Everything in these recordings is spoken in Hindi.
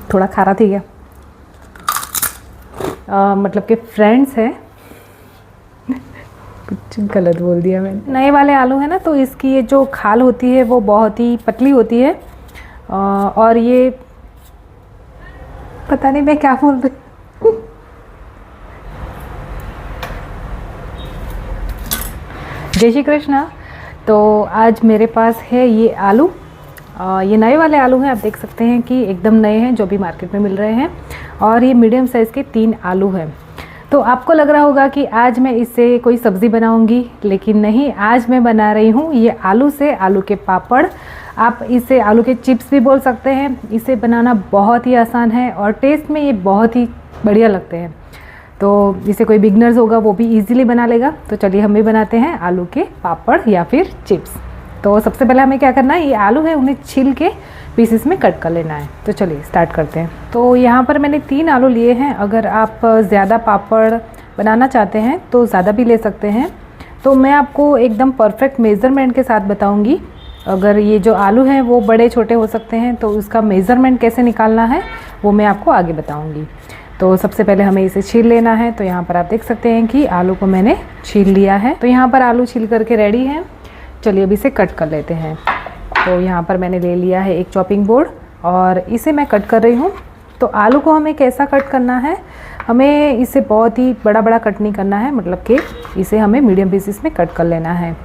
थोड़ा खारा थी क्या? मतलब कि फ्रेंड्स है, कुछ गलत बोल दिया मैंने। नए वाले आलू है ना, तो इसकी ये जो खाल होती है वो बहुत ही पतली होती है। और ये पता नहीं मैं क्या बोल रही। जय श्री कृष्णा। तो आज मेरे पास है ये आलू, ये नए वाले आलू हैं। आप देख सकते हैं कि एकदम नए हैं, जो भी मार्केट में मिल रहे हैं। और ये मीडियम साइज़ के 3 आलू हैं। तो आपको लग रहा होगा कि आज मैं इससे कोई सब्ज़ी बनाऊंगी, लेकिन नहीं, आज मैं बना रही हूँ ये आलू से आलू के पापड़। आप इसे आलू के चिप्स भी बोल सकते हैं। इसे बनाना बहुत ही आसान है और टेस्ट में ये बहुत ही बढ़िया लगते हैं। तो इसे कोई बिगनर्स होगा वो भी इजीली बना लेगा। तो चलिए हम भी बनाते हैं आलू के पापड़ या फिर चिप्स। तो सबसे पहले हमें क्या करना है, ये आलू है उन्हें छील के पीसेस में कट कर लेना है। तो चलिए स्टार्ट करते हैं। तो यहाँ पर मैंने 3 आलू लिए हैं। अगर आप ज़्यादा पापड़ बनाना चाहते हैं तो ज़्यादा भी ले सकते हैं। तो मैं आपको एकदम परफेक्ट मेज़रमेंट के साथ बताऊँगी। अगर ये जो आलू हैं वो बड़े छोटे हो सकते हैं, तो उसका मेज़रमेंट कैसे निकालना है वो मैं आपको आगे बताऊँगी। तो सबसे पहले हमें इसे छील लेना है। तो यहाँ पर आप देख सकते हैं कि आलू को मैंने छील लिया है। तो यहाँ पर आलू छील करके रेडी है। चलिए अब इसे कट कर लेते हैं। तो यहाँ पर मैंने ले लिया है एक चॉपिंग बोर्ड और इसे मैं कट कर रही हूँ। तो आलू को हमें कैसा कट करना है, हमें इसे बहुत ही बड़ा बड़ा कट नहीं करना है, मतलब कि इसे हमें मीडियम पीसेस में कट कर लेना है,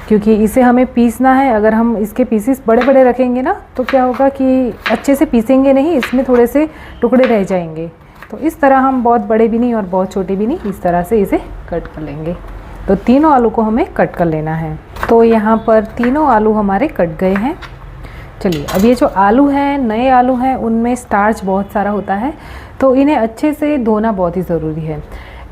क्योंकि इसे हमें पीसना है। अगर हम इसके पीसेस बड़े बड़े रखेंगे ना तो क्या होगा कि अच्छे से पीसेंगे नहीं, इसमें थोड़े से टुकड़े रह जाएंगे। तो इस तरह हम बहुत बड़े भी नहीं और बहुत छोटे भी नहीं, इस तरह से इसे कट कर लेंगे। तो तीनों आलू को हमें कट कर लेना है। तो यहाँ पर तीनों आलू हमारे कट गए हैं। चलिए अब ये जो आलू हैं, नए आलू हैं, उनमें स्टार्च बहुत सारा होता है, तो इन्हें अच्छे से धोना बहुत ही ज़रूरी है।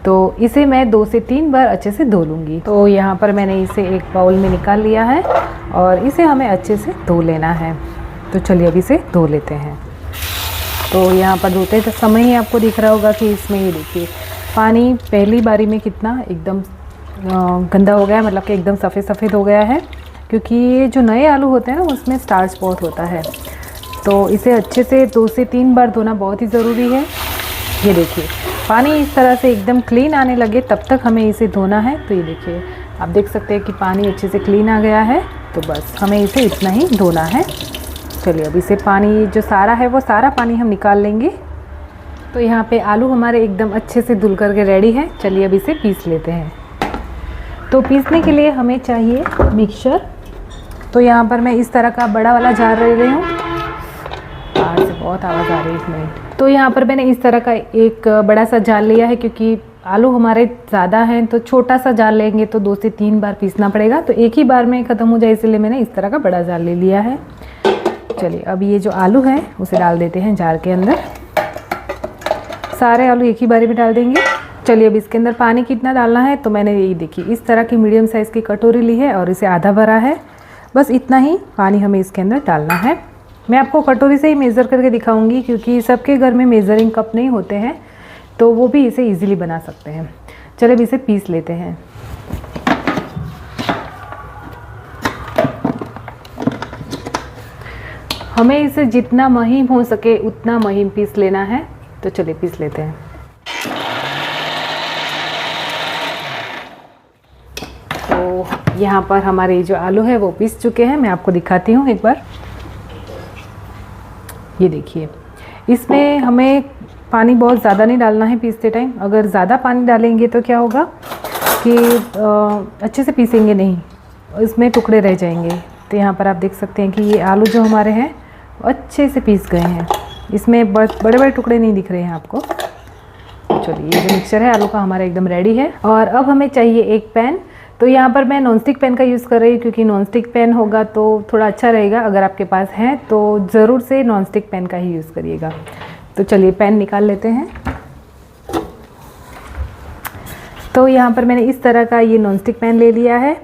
तो इसे मैं 2 से 3 बार अच्छे से धो लूँगी। तो यहाँ पर मैंने इसे एक बाउल में निकाल लिया है और इसे हमें अच्छे से धो लेना है। तो चलिए अब इसे धो लेते हैं। तो यहाँ पर धोते समय ही आपको दिख रहा होगा कि इसमें ये देखिए पानी पहली बारी में कितना एकदम गंदा हो गया, मतलब कि एकदम सफ़ेद सफ़ेद हो गया है, क्योंकि ये जो नए आलू होते हैं ना उसमें स्टार्च बहुत होता है। तो इसे अच्छे से 2 से 3 बार धोना बहुत ही ज़रूरी है। ये देखिए पानी इस तरह से एकदम क्लीन आने लगे तब तक हमें इसे धोना है। तो ये देखिए आप देख सकते हैं कि पानी अच्छे से क्लीन आ गया है। तो बस हमें इसे इतना ही धोना है। चलिए अब इसे पानी जो सारा है वो सारा पानी हम निकाल लेंगे। तो यहाँ पे आलू हमारे एकदम अच्छे से धुल करके रेडी है। चलिए अब इसे पीस लेते हैं। तो पीसने के लिए हमें चाहिए मिक्सचर। तो यहाँ पर मैं इस तरह का बड़ा वाला जार ले रही हूँ। बाहर से बहुत आवाज़ आ रही है, 1 मिनट। तो यहाँ पर मैंने इस तरह का एक बड़ा सा जार लिया है, क्योंकि आलू हमारे ज़्यादा हैं तो छोटा सा जार लेंगे तो 2 से 3 बार पीसना पड़ेगा। तो एक ही बार में ख़त्म हो जाए, इसलिए मैंने इस तरह का बड़ा जार ले लिया है। चलिए अब ये जो आलू है उसे डाल देते हैं जार के अंदर। सारे आलू एक ही बारी में डाल देंगे। चलिए अब इसके अंदर पानी कितना डालना है, तो मैंने ये देखिए इस तरह की मीडियम साइज़ की कटोरी ली है और इसे आधा भरा है। बस इतना ही पानी हमें इसके अंदर डालना है। मैं आपको कटोरी से ही मेज़र करके दिखाऊंगी, क्योंकि सबके घर में मेज़रिंग कप नहीं होते हैं, तो वो भी इसे ईजिली बना सकते हैं। चलिए अब इसे पीस लेते हैं। हमें इसे जितना महीन हो सके उतना महीन पीस लेना है। तो चलिए पीस लेते हैं। तो यहाँ पर हमारे जो आलू है वो पीस चुके हैं। मैं आपको दिखाती हूँ एक बार। ये देखिए इसमें हमें पानी बहुत ज़्यादा नहीं डालना है पीसते टाइम। अगर ज़्यादा पानी डालेंगे तो क्या होगा कि अच्छे से पीसेंगे नहीं, इसमें टुकड़े रह जाएंगे। तो यहाँ पर आप देख सकते हैं कि ये आलू जो हमारे हैं अच्छे से पीस गए हैं। इसमें बड़े बड़े टुकड़े नहीं दिख रहे हैं आपको। चलिए ये जो मिक्सचर है आलू का हमारा एकदम रेडी है। और अब हमें चाहिए एक पैन। तो यहाँ पर मैं नॉनस्टिक पैन का यूज़ कर रही हूँ, क्योंकि नॉनस्टिक पैन होगा तो थोड़ा अच्छा रहेगा। अगर आपके पास है तो ज़रूर से नॉनस्टिक पैन का ही यूज़ करिएगा। तो चलिए पैन निकाल लेते हैं। तो यहाँ पर मैंने इस तरह का ये नॉनस्टिक पैन ले लिया है।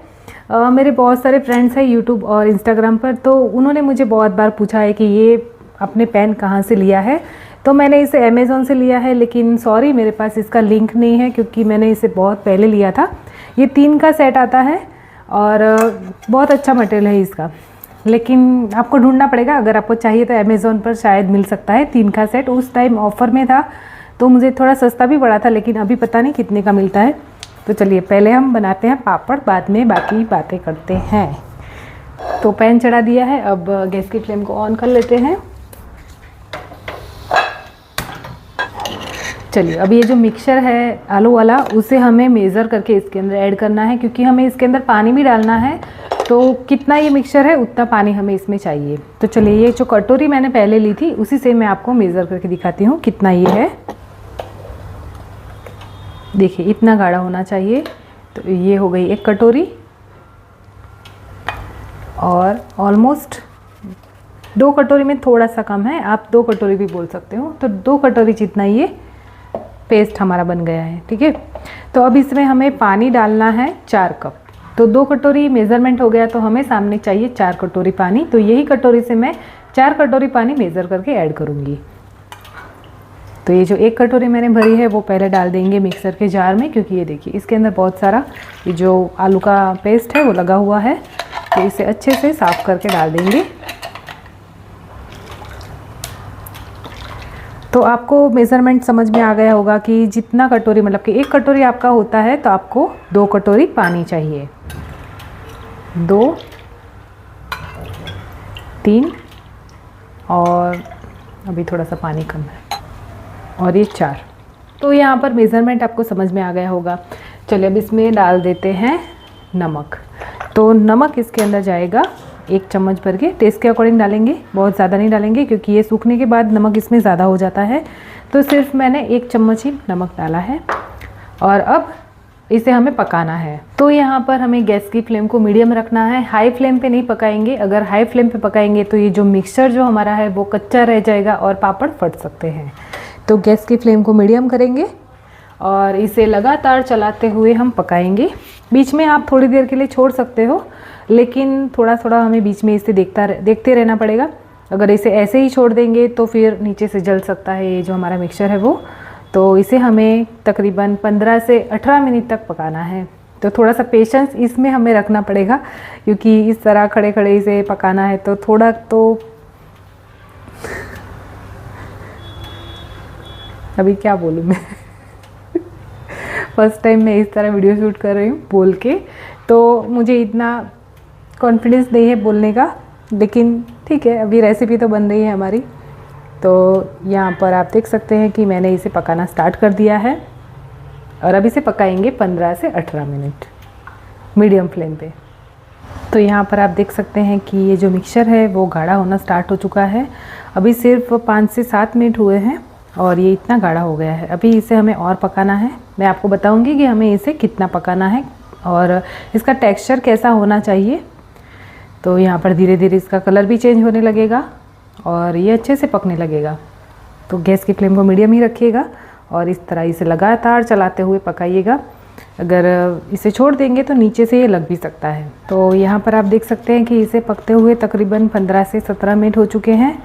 मेरे बहुत सारे फ्रेंड्स हैं यूट्यूब और इंस्टाग्राम पर, तो उन्होंने मुझे बहुत बार पूछा है कि ये अपने पैन कहाँ से लिया है। तो मैंने इसे अमेज़ॉन से लिया है, लेकिन सॉरी मेरे पास इसका लिंक नहीं है, क्योंकि मैंने इसे बहुत पहले लिया था। ये 3 का सेट आता है और बहुत अच्छा मटेरियल है इसका। लेकिन आपको ढूंढना पड़ेगा। अगर आपको चाहिए तो अमेज़ोन पर शायद मिल सकता है 3 का सेट। उस टाइम ऑफ़र में था तो मुझे थोड़ा सस्ता भी पड़ा था, लेकिन अभी पता नहीं कितने का मिलता है। तो चलिए पहले हम बनाते हैं पापड़, बाद में बाकी बातें करते हैं। तो पैन चढ़ा दिया है, अब गैस की फ्लेम को ऑन कर लेते हैं। चलिए अब ये जो मिक्सचर है आलू वाला, उसे हमें मेज़र करके इसके अंदर ऐड करना है, क्योंकि हमें इसके अंदर पानी भी डालना है। तो कितना ये मिक्सचर है उतना पानी हमें इसमें चाहिए। तो चलिए ये जो कटोरी मैंने पहले ली थी उसी से मैं आपको मेज़र करके दिखाती हूँ कितना ये है। देखिए इतना गाढ़ा होना चाहिए। तो ये हो गई 1 कटोरी, और ऑलमोस्ट 2 कटोरी में थोड़ा सा कम है, आप 2 कटोरी भी बोल सकते हो। तो 2 कटोरी जितना ये पेस्ट हमारा बन गया है, ठीक है। तो अब इसमें हमें पानी डालना है 4 कप। तो 2 कटोरी मेज़रमेंट हो गया, तो हमें सामने चाहिए 4 कटोरी पानी। तो यही कटोरी से मैं 4 कटोरी पानी मेज़र करके ऐड करूँगी। तो ये जो 1 कटोरी मैंने भरी है वो पहले डाल देंगे मिक्सर के जार में, क्योंकि ये देखिए इसके अंदर बहुत सारा ये जो आलू का पेस्ट है वो लगा हुआ है। तो इसे अच्छे से साफ़ करके डाल देंगे। तो आपको मेज़रमेंट समझ में आ गया होगा कि जितना कटोरी, मतलब कि 1 कटोरी आपका होता है तो आपको 2 कटोरी पानी चाहिए। 2, 3 और अभी थोड़ा सा पानी कम है, और ये 4। तो यहाँ पर मेज़रमेंट आपको समझ में आ गया होगा। चलिए अब इसमें डाल देते हैं नमक। तो नमक इसके अंदर जाएगा 1 चम्मच भर के, टेस्ट के अकॉर्डिंग डालेंगे, बहुत ज़्यादा नहीं डालेंगे क्योंकि ये सूखने के बाद नमक इसमें ज़्यादा हो जाता है। तो सिर्फ मैंने 1 चम्मच ही नमक डाला है, और अब इसे हमें पकाना है। तो यहाँ पर हमें गैस की फ्लेम को मीडियम रखना है, हाई फ्लेम पे नहीं पकाएंगे। अगर हाई फ्लेम पे पकाएंगे तो ये जो मिक्सचर जो हमारा है वो कच्चा रह जाएगा और पापड़ फट सकते हैं। तो गैस की फ्लेम को मीडियम करेंगे और इसे लगातार चलाते हुए हम पकाएंगे। बीच में आप थोड़ी देर के लिए छोड़ सकते हो, लेकिन थोड़ा थोड़ा हमें बीच में इसे देखते रहना पड़ेगा। अगर इसे ऐसे ही छोड़ देंगे तो फिर नीचे से जल सकता है ये जो हमारा मिक्सचर है वो। तो इसे हमें तकरीबन 15 से 18 मिनट तक पकाना है। तो थोड़ा सा पेशेंस इसमें हमें रखना पड़ेगा, क्योंकि इस तरह खड़े खड़े इसे पकाना है तो थोड़ा तो अभी क्या बोलूँ मैं फर्स्ट टाइम मैं इस तरह वीडियो शूट कर रही हूँ बोल के, तो मुझे इतना कॉन्फिडेंस नहीं है बोलने का, लेकिन ठीक है अभी रेसिपी तो बन रही है हमारी। तो यहाँ पर आप देख सकते हैं कि मैंने इसे पकाना स्टार्ट कर दिया है, और अब इसे पकाएंगे 15 से 18 मिनट मीडियम फ्लेम पे। तो यहाँ पर आप देख सकते हैं कि ये जो मिक्सचर है वो गाढ़ा होना स्टार्ट हो चुका है। अभी सिर्फ 5 से 7 मिनट हुए हैं और ये इतना गाढ़ा हो गया है। अभी इसे हमें और पकाना है। मैं आपको बताऊंगी कि हमें इसे कितना पकाना है और इसका टेक्सचर कैसा होना चाहिए। तो यहाँ पर धीरे धीरे इसका कलर भी चेंज होने लगेगा और ये अच्छे से पकने लगेगा। तो गैस की फ्लेम को मीडियम ही रखिएगा और इस तरह इसे लगातार चलाते हुए पकाइएगा। अगर इसे छोड़ देंगे तो नीचे से ये लग भी सकता है। तो यहाँ पर आप देख सकते हैं कि इसे पकते हुए तकरीबन 15 से 17 मिनट हो चुके हैं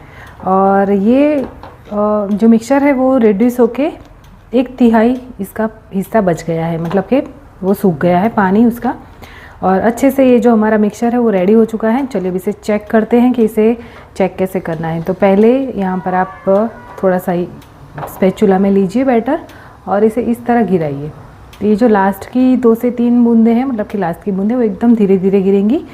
और ये जो मिक्सचर है वो रिड्यूस होके 1/3 इसका हिस्सा बच गया है, मतलब कि वो सूख गया है पानी उसका, और अच्छे से ये जो हमारा मिक्सचर है वो रेडी हो चुका है। चलिए अब इसे चेक करते हैं कि इसे चेक कैसे करना है। तो पहले यहाँ पर आप थोड़ा सा स्पैचुला में लीजिए बैटर और इसे इस तरह गिराइए। तो ये जो लास्ट की 2 से 3 बूंदें हैं, मतलब कि लास्ट की बूंदें वो एकदम धीरे धीरे गिरेंगी,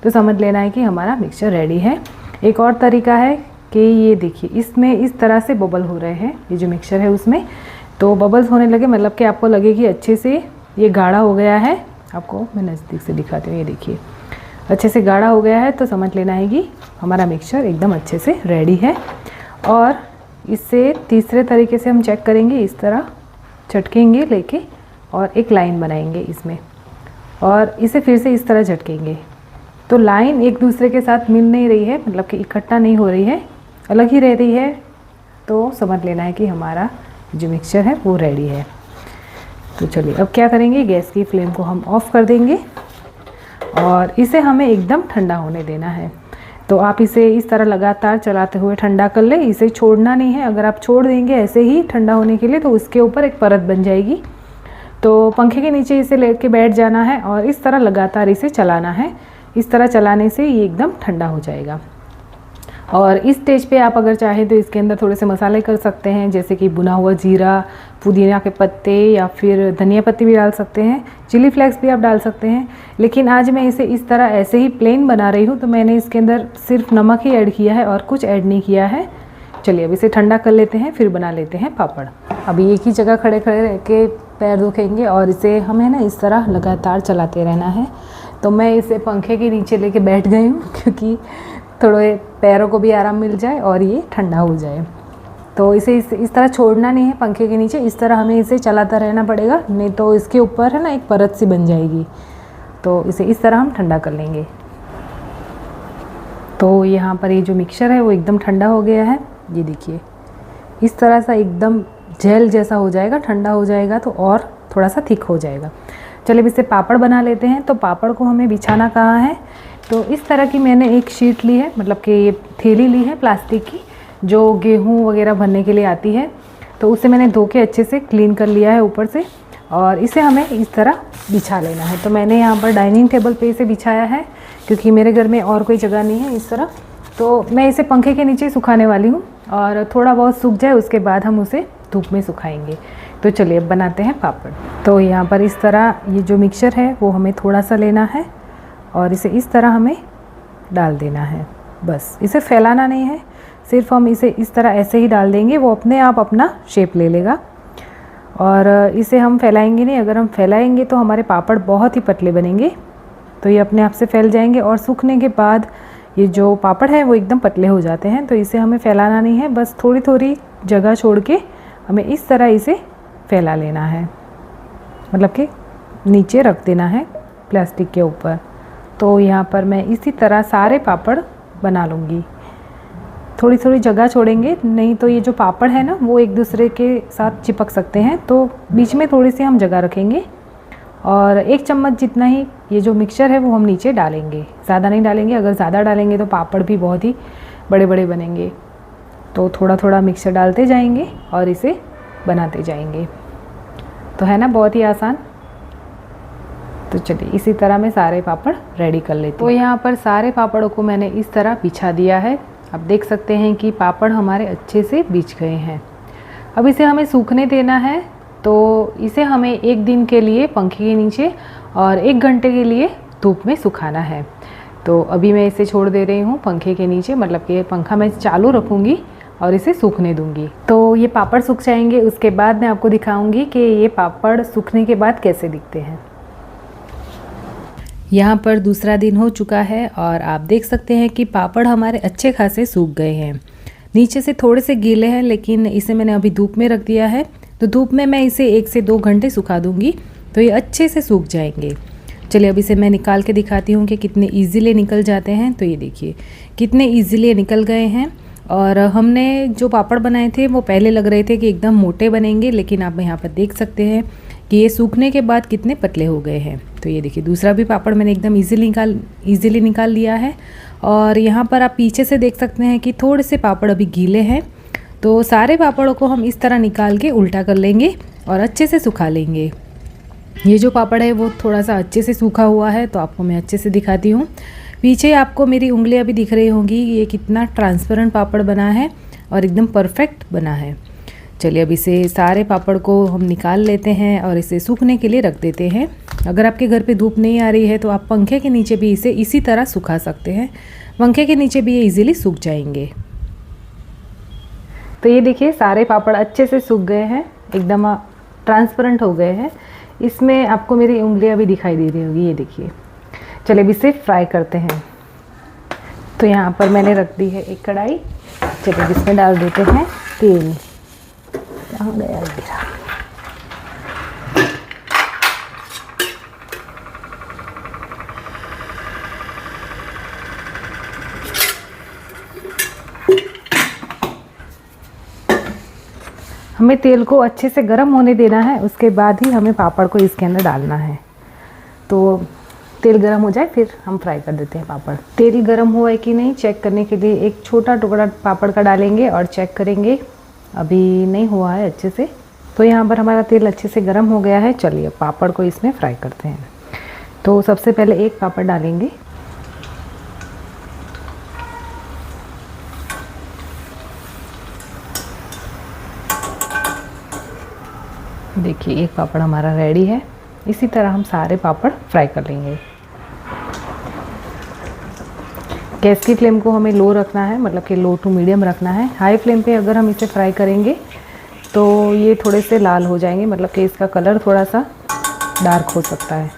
तो समझ लेना है कि हमारा मिक्सचर रेडी है। एक और तरीका है कि ये देखिए इसमें इस तरह से बबल हो रहे हैं, ये जो मिक्सचर है उसमें तो बबल्स होने लगे, मतलब कि आपको लगे कि अच्छे से ये गाढ़ा हो गया है। आपको मैं नज़दीक से दिखाती हूँ, ये देखिए अच्छे से गाढ़ा हो गया है, तो समझ लेना है कि हमारा मिक्सचर एकदम अच्छे से रेडी है। और इससे तीसरे तरीके से हम चेक करेंगे, इस तरह झटकेंगे लेके और एक लाइन बनाएंगे इसमें, और इसे फिर से इस तरह झटकेंगे। तो लाइन एक दूसरे के साथ मिल नहीं रही है, मतलब कि इकट्ठा नहीं हो रही है, अलग ही रह रही है, तो समझ लेना है कि हमारा जो मिक्सचर है वो रेडी है। तो चलिए अब क्या करेंगे, गैस की फ्लेम को हम ऑफ़ कर देंगे और इसे हमें एकदम ठंडा होने देना है। तो आप इसे इस तरह लगातार चलाते हुए ठंडा कर ले, इसे छोड़ना नहीं है। अगर आप छोड़ देंगे ऐसे ही ठंडा होने के लिए तो उसके ऊपर एक परत बन जाएगी। तो पंखे के नीचे इसे लेट के बैठ जाना है और इस तरह लगातार इसे चलाना है इस तरह चलाने से ये एकदम ठंडा हो जाएगा। और इस स्टेज पे आप अगर चाहें तो इसके अंदर थोड़े से मसाले कर सकते हैं, जैसे कि भुना हुआ जीरा, पुदीना के पत्ते या फिर धनिया पत्ती भी डाल सकते हैं, चिली फ्लेक्स भी आप डाल सकते हैं। लेकिन आज मैं इसे इस तरह ऐसे ही प्लेन बना रही हूँ, तो मैंने इसके अंदर सिर्फ नमक ही ऐड किया है और कुछ ऐड नहीं किया है। चलिए अब इसे ठंडा कर लेते हैं, फिर बना लेते हैं पापड़। अभी एक ही जगह खड़े खड़े रह के पैर दुखेंगे और इसे हमें ना इस तरह लगातार चलाते रहना है। तो मैं इसे पंखे के नीचे लेके बैठ गई हूँ, क्योंकि थोड़े पैरों को भी आराम मिल जाए और ये ठंडा हो जाए। तो इसे इस तरह छोड़ना नहीं है पंखे के नीचे, इस तरह हमें इसे चलाता रहना पड़ेगा, नहीं तो इसके ऊपर है ना एक परत सी बन जाएगी। तो इसे इस तरह हम ठंडा कर लेंगे। तो यहाँ पर ये जो मिक्सचर है वो एकदम ठंडा हो गया है। ये देखिए इस तरह सा एकदम जेल जैसा हो जाएगा, ठंडा हो जाएगा तो और थोड़ा सा थिक हो जाएगा। चलिए इससे पापड़ बना लेते हैं। तो पापड़ को हमें बिछाना कहाँ है, तो इस तरह की मैंने एक शीट ली है, मतलब कि ये थैली ली है प्लास्टिक की, जो गेहूँ वगैरह भरने के लिए आती है। तो उसे मैंने धो के अच्छे से क्लीन कर लिया है ऊपर से, और इसे हमें इस तरह बिछा लेना है। तो मैंने यहाँ पर डाइनिंग टेबल पे इसे बिछाया है, क्योंकि मेरे घर में और कोई जगह नहीं है इस तरह। तो मैं इसे पंखे के नीचे सुखाने वाली हूँ, और थोड़ा बहुत सूख जाए उसके बाद हम उसे धूप में सुखाएंगे। तो चलिए अब बनाते हैं पापड़। तो यहाँ पर इस तरह ये जो मिक्सचर है वो हमें थोड़ा सा लेना है और इसे इस तरह हमें डाल देना है। बस इसे फैलाना नहीं है, सिर्फ हम इसे इस तरह ऐसे ही डाल देंगे, वो अपने आप अपना शेप ले लेगा। और इसे हम फैलाएंगे नहीं, अगर हम फैलाएंगे तो हमारे पापड़ बहुत ही पतले बनेंगे, तो ये अपने आप से फैल जाएंगे। और सूखने के बाद ये जो पापड़ है वो एकदम पतले हो जाते हैं। तो इसे हमें फैलाना नहीं है, बस थोड़ी थोड़ी जगह छोड़ के हमें इस तरह इसे फैला लेना है, मतलब कि नीचे रख देना है प्लास्टिक के ऊपर। तो यहाँ पर मैं इसी तरह सारे पापड़ बना लूँगी। थोड़ी थोड़ी जगह छोड़ेंगे, नहीं तो ये जो पापड़ है ना वो एक दूसरे के साथ चिपक सकते हैं। तो बीच में थोड़ी सी हम जगह रखेंगे, और 1 चम्मच जितना ही ये जो मिक्सचर है वो हम नीचे डालेंगे, ज़्यादा नहीं डालेंगे। अगर ज़्यादा डालेंगे तो पापड़ भी बहुत ही बड़े बड़े बनेंगे। तो थोड़ा थोड़ा मिक्सचर डालते जाएंगे और इसे बनाते जाएंगे। तो है ना बहुत ही आसान। तो चलिए इसी तरह मैं सारे पापड़ रेडी कर लेती हूँ। तो यहाँ पर सारे पापड़ों को मैंने इस तरह बिछा दिया है। अब देख सकते हैं कि पापड़ हमारे अच्छे से बिछ गए हैं। अब इसे हमें सूखने देना है। तो इसे हमें 1 दिन के लिए पंखे के नीचे और 1 घंटे के लिए धूप में सुखाना है। तो अभी मैं इसे छोड़ दे रही हूँ पंखे के नीचे, मतलब कि पंखा मैं चालू रखूँगी और इसे सूखने दूँगी। तो ये पापड़ सूख जाएंगे, उसके बाद मैं आपको दिखाऊँगी कि ये पापड़ सूखने के बाद कैसे दिखते हैं। यहाँ पर दूसरा दिन हो चुका है और आप देख सकते हैं कि पापड़ हमारे अच्छे खासे सूख गए हैं। नीचे से थोड़े से गीले हैं, लेकिन इसे मैंने अभी धूप में रख दिया है। तो धूप में मैं इसे 1 से 2 घंटे सुखा दूँगी, तो ये अच्छे से सूख जाएंगे। चलिए अब इसे मैं निकाल के दिखाती हूँ कि कितने ईज़िली निकल जाते हैं। तो ये देखिए कितने ईज़िली निकल गए हैं। और हमने जो पापड़ बनाए थे वो पहले लग रहे थे कि एकदम मोटे बनेंगे, लेकिन आप यहाँ पर देख सकते हैं कि ये सूखने के बाद कितने पतले हो गए हैं। तो ये देखिए दूसरा भी पापड़ मैंने एकदम ईज़िली निकाल लिया है। और यहाँ पर आप पीछे से देख सकते हैं कि थोड़े से पापड़ अभी गीले हैं। तो सारे पापड़ों को हम इस तरह निकाल के उल्टा कर लेंगे और अच्छे से सुखा लेंगे। ये जो पापड़ है वो थोड़ा सा अच्छे से सूखा हुआ है, तो आपको मैं अच्छे से दिखाती हूँ। पीछे आपको मेरी उंगलियाँ भी दिख रही होंगी, ये कितना ट्रांसपेरेंट पापड़ बना है और एकदम परफेक्ट बना है। चलिए अब इसे सारे पापड़ को हम निकाल लेते हैं और इसे सूखने के लिए रख देते हैं। अगर आपके घर पे धूप नहीं आ रही है तो आप पंखे के नीचे भी इसे इसी तरह सुखा सकते हैं। पंखे के नीचे भी ये इजीली सूख जाएंगे। तो ये देखिए सारे पापड़ अच्छे से सूख गए हैं, एकदम ट्रांसपेरेंट हो गए हैं। इसमें आपको मेरी उंगलियां भी दिखाई दे रही होगी, ये देखिए। चलिए अब इसे फ्राई करते हैं। तो यहाँ पर मैंने रख दी है एक कढ़ाई। चलिए इसमें डाल देते हैं तेल। कहाँ गया मेरा? हमें तेल को अच्छे से गर्म होने देना है, उसके बाद ही हमें पापड़ को इसके अंदर डालना है। तो तेल गर्म हो जाए फिर हम फ्राई कर देते हैं पापड़। तेल गर्म हुआ है कि नहीं चेक करने के लिए एक छोटा टुकड़ा पापड़ का डालेंगे और चेक करेंगे। अभी नहीं हुआ है अच्छे से। तो यहाँ पर हमारा तेल अच्छे से गर्म हो गया है। चलिए पापड़ को इसमें फ्राई करते हैं। तो सबसे पहले एक पापड़ डालेंगे देखिए एक पापड़ हमारा रेडी है। इसी तरह हम सारे पापड़ फ्राई कर लेंगे। गैस की फ्लेम को हमें लो रखना है, मतलब कि लो टू मीडियम रखना है। हाई फ्लेम पे अगर हम इसे फ्राई करेंगे तो ये थोड़े से लाल हो जाएंगे, मतलब कि इसका कलर थोड़ा सा डार्क हो सकता है।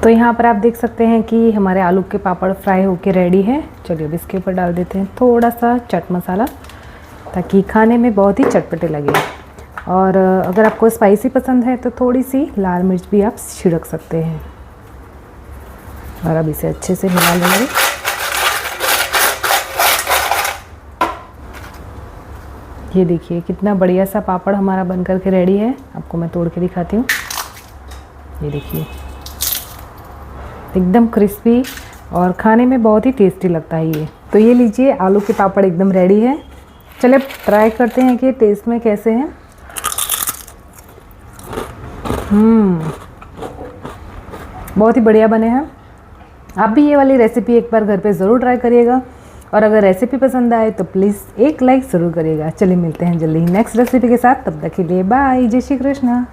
तो यहाँ पर आप देख सकते हैं कि हमारे आलू के पापड़ फ्राई होके रेडी हैं। चलिए अब इसके ऊपर डाल देते हैं थोड़ा सा चाट मसाला, ताकि खाने में बहुत ही चटपटे लगे। और अगर आपको स्पाइसी पसंद है तो थोड़ी सी लाल मिर्च भी आप छिड़क सकते हैं। और अब इसे अच्छे से मिला लेंगे। ये देखिए कितना बढ़िया सा पापड़ हमारा बनकर के रेडी है। आपको मैं तोड़ के दिखाती हूँ। ये देखिए एकदम क्रिस्पी और खाने में बहुत ही टेस्टी लगता है ये। तो ये लीजिए आलू के पापड़ एकदम रेडी है। चलिए ट्राई करते हैं कि टेस्ट में कैसे हैं। बहुत ही बढ़िया बने हैं। आप भी ये वाली रेसिपी एक बार घर पे ज़रूर ट्राई करिएगा। और अगर रेसिपी पसंद आए तो प्लीज़ एक लाइक ज़रूर करिएगा। चलिए मिलते हैं जल्दी ही नेक्स्ट रेसिपी के साथ। तब तक के लिए बाय। जय श्री कृष्ण।